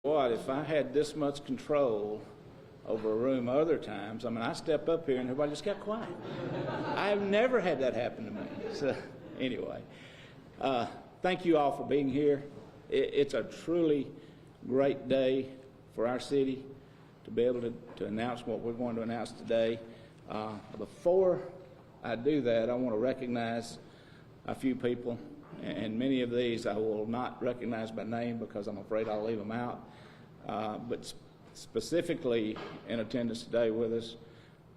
What if I had this much control over a room other times? I mean, I step up here and everybody just got quiet. I have never had that happen to me. So anyway, thank you all for being here. It's a truly great day for our city to be able to announce what we're going to announce today. Before I do that, I want to recognize a few people, and many of these I will not recognize by name because I'm afraid I'll leave them out. But specifically in attendance today with us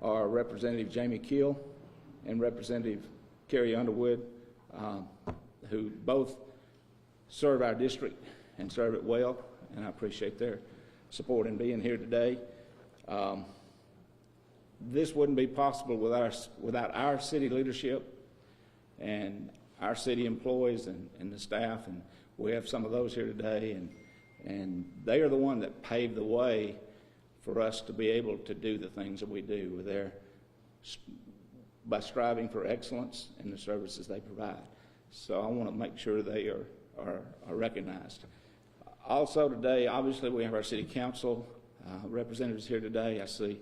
are Representative Jamie Keel and Representative Carrie Underwood, who both serve our district and serve it well, and I appreciate their support in being here today. This wouldn't be possible without our city leadership and our city employees and the staff, and we have some of those here today, and they are the one that paved the way for us to be able to do the things that we do. We're there by striving for excellence in the services they provide. So I want to make sure they are recognized. Also today, obviously, we have our city council representatives here today. I see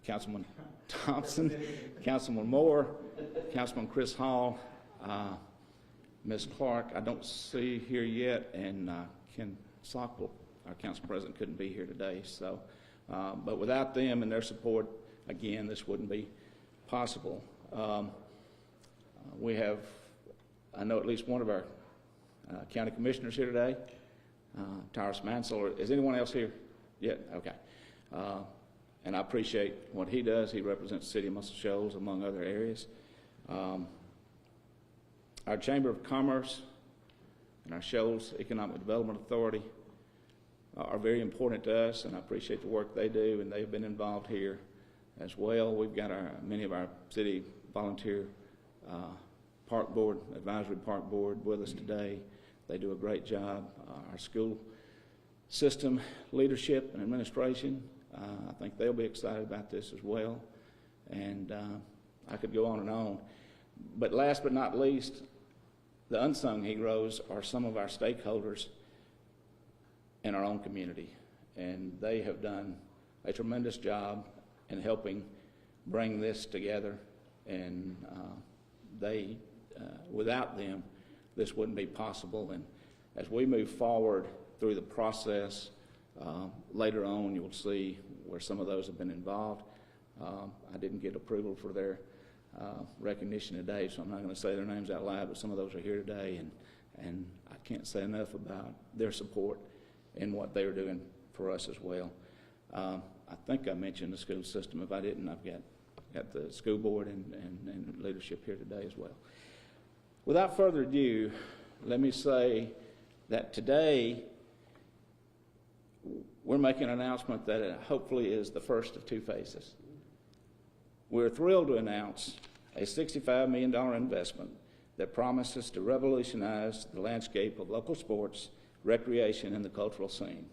Councilman Thompson, Councilman Moore, Councilman Chris Hall, Ms. Clark I don't see here yet, and Ken Sockle, our council president, couldn't be here today. So, but without them and their support, again, this wouldn't be possible. We have, I know, at least one of our county commissioners here today, Tyrus Mansell. Is anyone else here yet? Okay. And I appreciate what he does. He represents the city of Muscle Shoals, among other areas. Our Chamber of Commerce and our Shoals Economic Development Authority are very important to us, and I appreciate the work they do, and they've been involved here as well. We've got many of our city volunteer park board, advisory park board with us today. They do a great job. Our school system leadership and administration, I think they'll be excited about this as well. And I could go on and on. But last but not least, the unsung heroes are some of our stakeholders in our own community. And they have done a tremendous job in helping bring this together. And without them, this wouldn't be possible. And as we move forward through the process, later on you'll see where some of those have been involved. I didn't get approval for their recognition today, so I'm not going to say their names out loud, but some of those are here today, and I can't say enough about their support and what they are doing for us as well. I think I mentioned the school system. If I didn't, I've got the school board and leadership here today as well. Without further ado, let me say that today we're making an announcement that hopefully is the first of two phases. We're thrilled to announce a $65 million investment that promises to revolutionize the landscape of local sports, recreation, and the cultural scene.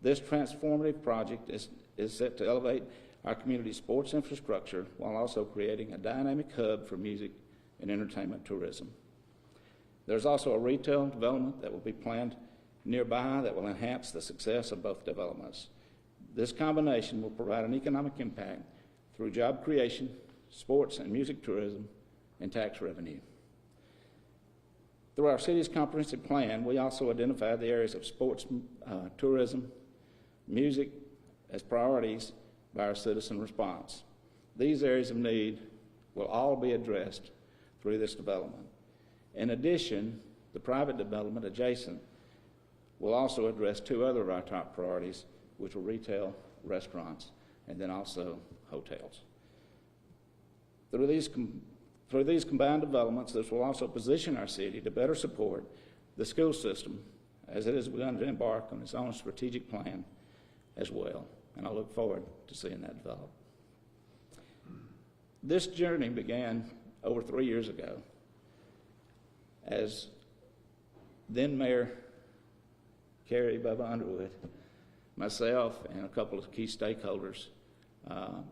This transformative project is set to elevate our community's sports infrastructure while also creating a dynamic hub for music and entertainment tourism. There's also a retail development that will be planned nearby that will enhance the success of both developments. This combination will provide an economic impact through job creation, sports and music tourism, and tax revenue. Through our city's comprehensive plan, we also identified the areas of sports, tourism, music as priorities by our citizen response. These areas of need will all be addressed through this development. In addition, the private development adjacent will also address two other of our top priorities, which are retail, restaurants, and then also hotels. Through these combined developments, this will also position our city to better support the school system as it has begun to embark on its own strategic plan as well, and I look forward to seeing that develop. This journey began over 3 years ago as then Mayor Carrie Bubba Underwood, myself, and a couple of key stakeholders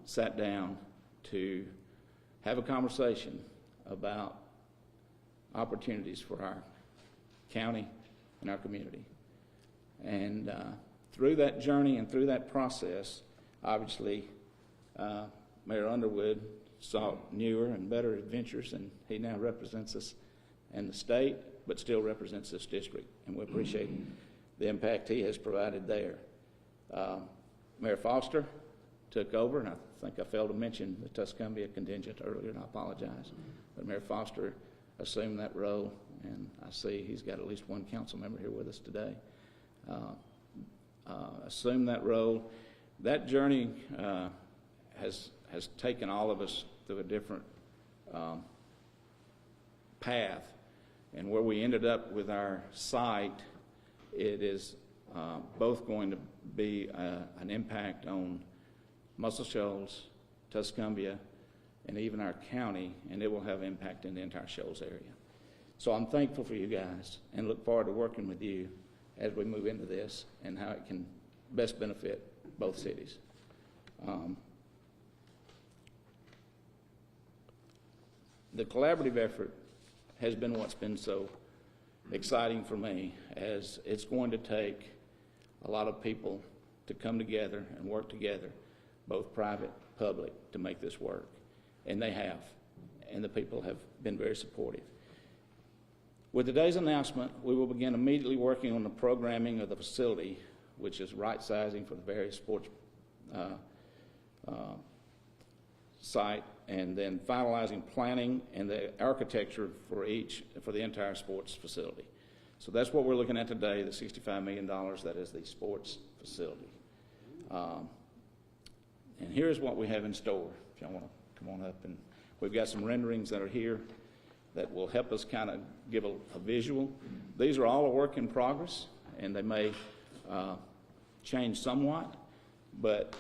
sat down to have a conversation about opportunities for our county and our community. And through that journey and through that process, obviously, Mayor Underwood sought newer and better adventures, and he now represents us in the state, but still represents this district, and we appreciate the impact he has provided there. Mayor Foster took over, and I think I failed to mention the Tuscumbia contingent earlier, and I apologize. But Mayor Foster assumed that role, and I see he's got at least one council member here with us today. Assumed that role. That journey has taken all of us through a different path, and where we ended up with our site, it is both going to be an impact on Muscle Shoals, Tuscumbia, and even our county, and it will have impact in the entire Shoals area. So I'm thankful for you guys and look forward to working with you as we move into this and how it can best benefit both cities. The collaborative effort has been what's been so exciting for me, as it's going to take a lot of people to come together and work together, both private, public, to make this work. And they have, and the people have been very supportive. With today's announcement, we will begin immediately working on the programming of the facility, which is right sizing for the various sports site, and then finalizing planning and the architecture for the entire sports facility. So that's what we're looking at today, the $65 million that is the sports facility. And here's what we have in store. If y'all want to come on up, and we've got some renderings that are here that will help us kind of give a visual. These are all a work in progress, and they may change somewhat, but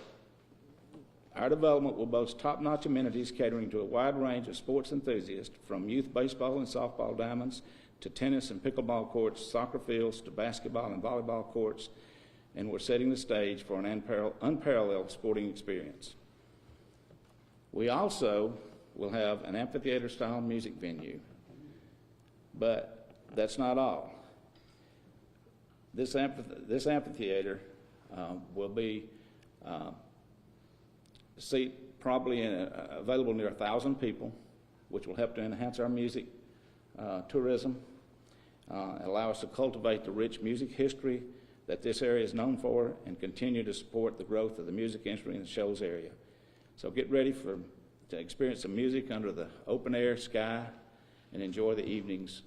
our development will boast top-notch amenities catering to a wide range of sports enthusiasts, from youth baseball and softball diamonds to tennis and pickleball courts, soccer fields to basketball and volleyball courts, and we're setting the stage for an unparalleled sporting experience. We also will have an amphitheater-style music venue, but that's not all. This amphitheater will be seat probably available near 1,000 people, which will help to enhance our music tourism, allow us to cultivate the rich music history that this area is known for, and continue to support the growth of the music industry in the Shoals area. So get ready to experience some music under the open air sky and enjoy the evenings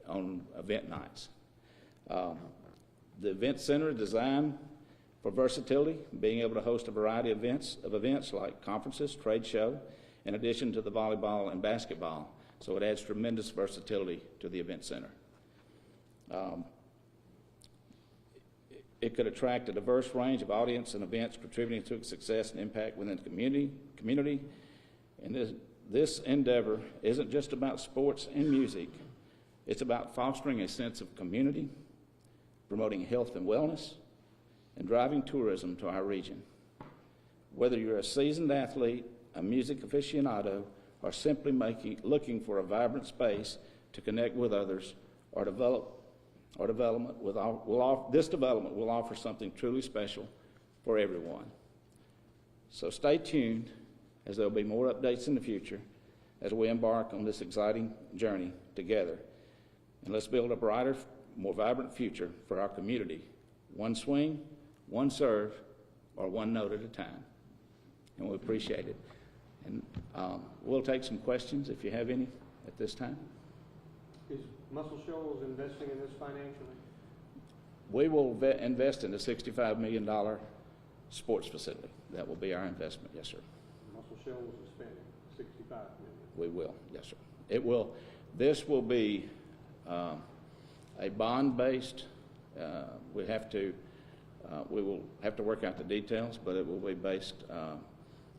on event nights. The event center is designed for versatility, being able to host a variety of events like conferences, trade show, in addition to the volleyball and basketball. So it adds tremendous versatility to the event center. It could attract a diverse range of audience and events, contributing to its success and impact within the community. And this endeavor isn't just about sports and music. It's about fostering a sense of community, promoting health and wellness, and driving tourism to our region. Whether you're a seasoned athlete, a music aficionado, or simply looking for a vibrant space to connect with others, this development will offer something truly special for everyone. So stay tuned, as there will be more updates in the future as we embark on this exciting journey together. And let's build a brighter, more vibrant future for our community, one swing, one serve, or one note at a time. And we appreciate it. And we'll take some questions if you have any at this time. Is Muscle Shoals investing in this financially? We will invest in the $65 million sports facility. That will be our investment, yes, sir. Muscle Shoals is spending $65 million. We will, yes, sir. It will. This will be a bond-based. We will have to work out the details, but it will be based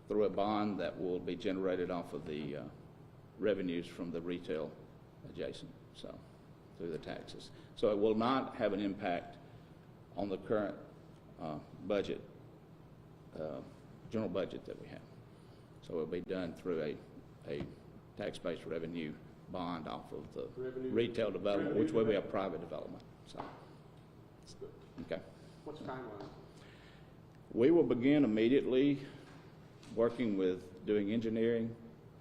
through a bond that will be generated off of the revenues from the retail adjacent, so through the taxes. So it will not have an impact on the current budget, general budget that we have. So it will be done through a tax-based revenue bond off of the retail development, which will be a private development. So Good. Okay. What's the timeline? We will begin immediately working with doing engineering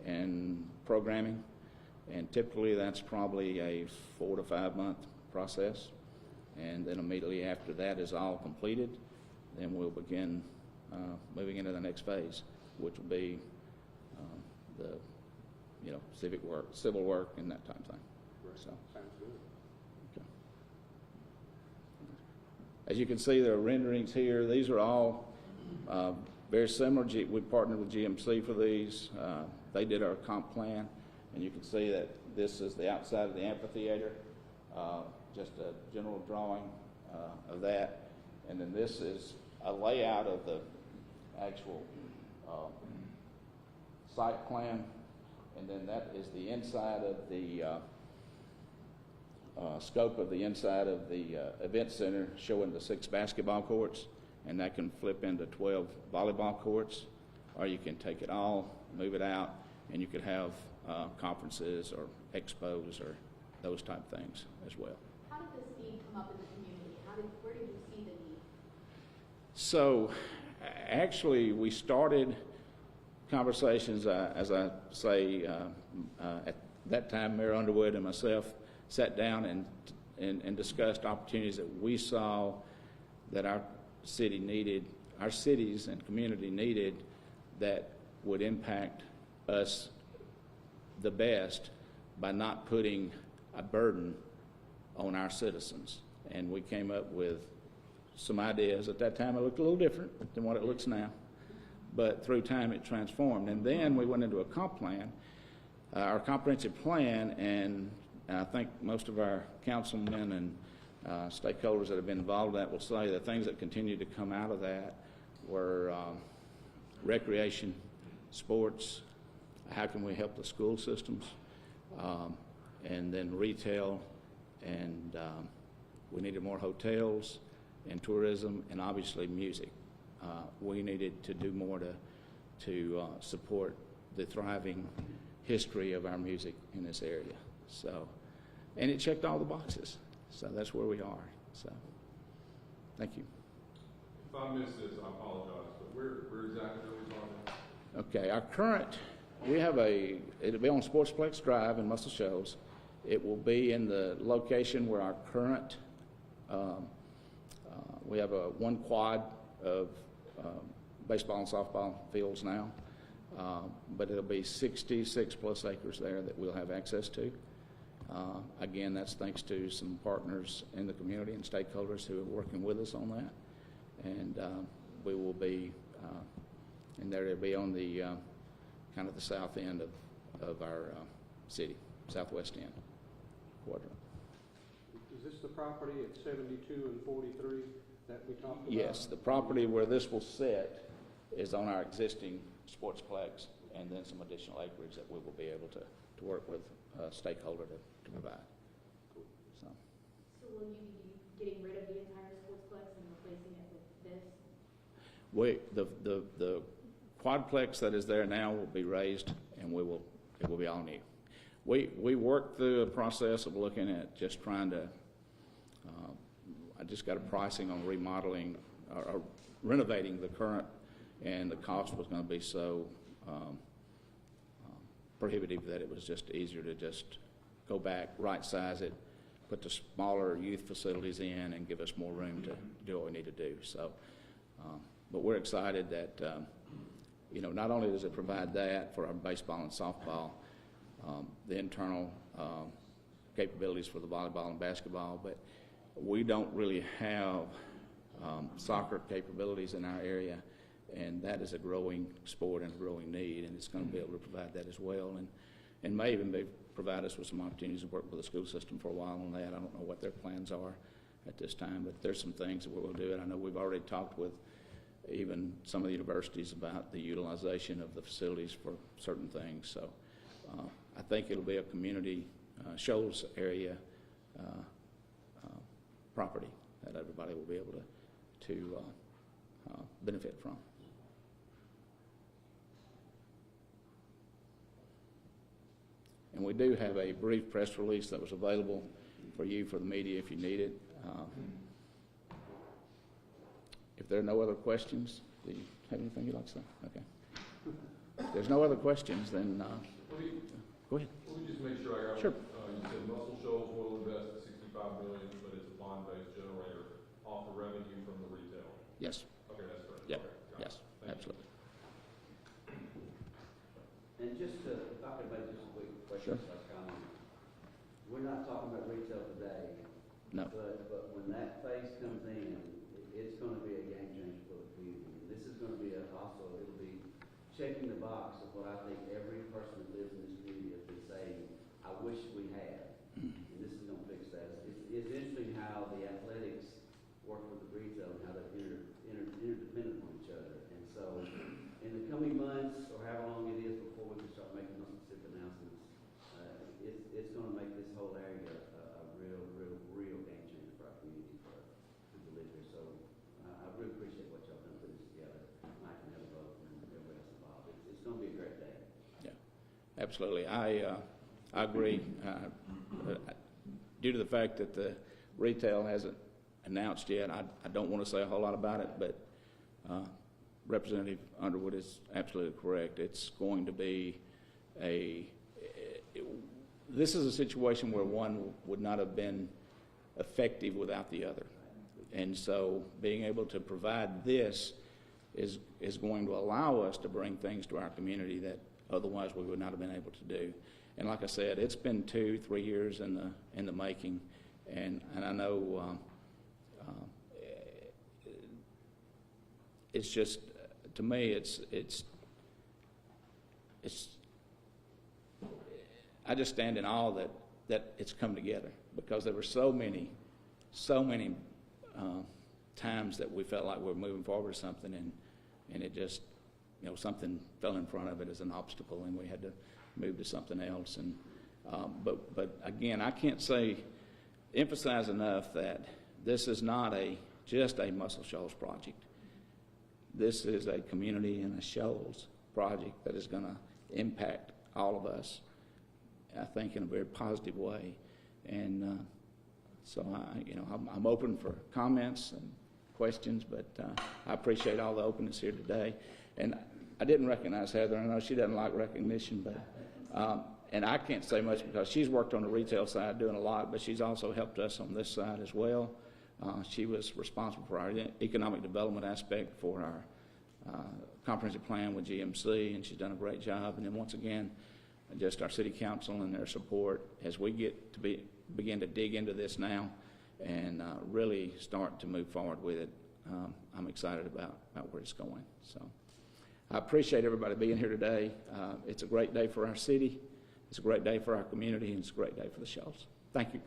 and programming, and typically that's probably a 4 to 5 month process. And then immediately after that is all completed, then we'll begin moving into the next phase, which will be the civic work, civil work, and that type of thing. Great. So, Sounds good. okay. As you can see, there are renderings here. These are all very similar. We partnered with GMC for these. They did our comp plan, and you can see that this is the outside of the amphitheater, just a general drawing of that. And then this is a layout of the actual site plan. And then that is the inside of the scope of the inside of the event center, showing the 6 basketball courts, and that can flip into 12 volleyball courts, or you can take it all, move it out, and you could have conferences or expos or those type of things as well. How did this need come up in the community? Where did you see the need? So, actually, we started conversations, as I say, at that time, Mayor Underwood and myself sat down and discussed opportunities that we saw that our city needed, our cities and community needed, that would impact us the best by not putting a burden on our citizens. And we came up with some ideas. At that time, it looked a little different than what it looks now. But through time, it transformed. And then we went into a comp plan, our comprehensive plan, and I think most of our councilmen and stakeholders that have been involved in that will say the things that continue to come out of that were recreation, sports, how can we help the school systems, and then retail, and we needed more hotels and tourism, and obviously music. We needed to do more to support the thriving history of our music in this area. So, and it checked all the boxes. So that's where we are. So, thank you. If I missed this, I apologize, but where exactly are we talking? Okay, our current, it'll be on Sportsplex Drive in Muscle Shoals. It will be in the location where our current, we have one quad of baseball and softball fields now, but it'll be 66 plus acres there that we'll have access to. Again, that's thanks to some partners in the community and stakeholders who are working with us on that. And we will be, and there it'll be on the kind of the south end of our city, southwest end quadrant. Is this the property at 72 and 43 that we talked about? Yes, the property where this will sit is on our existing sportsplex, and then some additional acreage that we will be able to work with a stakeholder to provide. Cool. So So will you be getting rid of the entire sportsplex and replacing it with this? the quadplex that is there now will be raised, and it will be all new. We worked through a process of looking at just trying to. I just got a pricing on remodeling or renovating the current, and the cost was going to be so prohibitive that it was just easier to just go back, right size it, put the smaller youth facilities in, and give us more room to do what we need to do. So, but we're excited that not only does it provide that for our baseball and softball, the internal capabilities for the volleyball and basketball, but we don't really have soccer capabilities in our area, and that is a growing sport and a growing need, and it's going to be able to provide that as well, and may even provide us with some opportunities to work with the school system for a while on that. I don't know what their plans are at this time, but there's some things that we'll do, and I know we've already talked with even some of the universities about the utilization of the facilities for certain things. So I think it'll be a community Shoals area property that everybody will be able to benefit from. And we do have a brief press release that was available for you, for the media, if you need it. If there are no other questions, do you have anything you'd like to say? Okay. If there's no other questions, then go ahead. Let me just make sure I got Sure. it. You said Muscle Shoals will invest $65 million, but it's a bond-based generator off the revenue from the retail. Yes. Okay, that's correct. Yep. Okay, got Yes. it. Thank you. Absolutely. And just to, if I could make just a quick question, Sure. comment. We're not talking about retail today, No. but when that phase comes in, it's going to be a game changer for the community. And this is going to be also, it'll be checking the box of what I think every person that lives in this community has been saying, I wish we had. And this is going to fix that. It's interesting how the athletics work with the retail and how they're interdependent on each other. And so in the coming months, or however long it is before we can start making those specific announcements, it's going to make this whole area a real game changer for our community, for people who live here. So I really appreciate what y'all done putting this together. Mike and Heather both and everybody else involved. It's going to be a great day. Yeah. Absolutely. I agree. Due to the fact that the retail hasn't announced yet, I don't want to say a whole lot about it, but Representative Underwood is absolutely correct. It's going to be this is a situation where one would not have been effective without the other. And so being able to provide this is going to allow us to bring things to our community that otherwise we would not have been able to do. And like I said, it's been 2-3 years in the making, and I know it's just, to me, it's I just stand in awe that it's come together, because there were so many times that we felt like we were moving forward to something, and it just, something fell in front of it as an obstacle, and we had to move to something else. And but again, I can't emphasize enough that this is not just a Muscle Shoals project. This is a community and a Shoals project that is going to impact all of us, I think, in a very positive way. And so I'm open for comments and questions, but I appreciate all the openness here today. And I didn't recognize Heather. I know she doesn't like recognition, but and I can't say much because she's worked on the retail side doing a lot, but she's also helped us on this side as well. She was responsible for our economic development aspect for our comprehensive plan with GMC, and she's done a great job. And then once again, just our city council and their support as we get to begin to dig into this now and really start to move forward with it. I'm excited about where it's going. So I appreciate everybody being here today. It's a great day for our city. It's a great day for our community, and it's a great day for the Shoals. Thank you.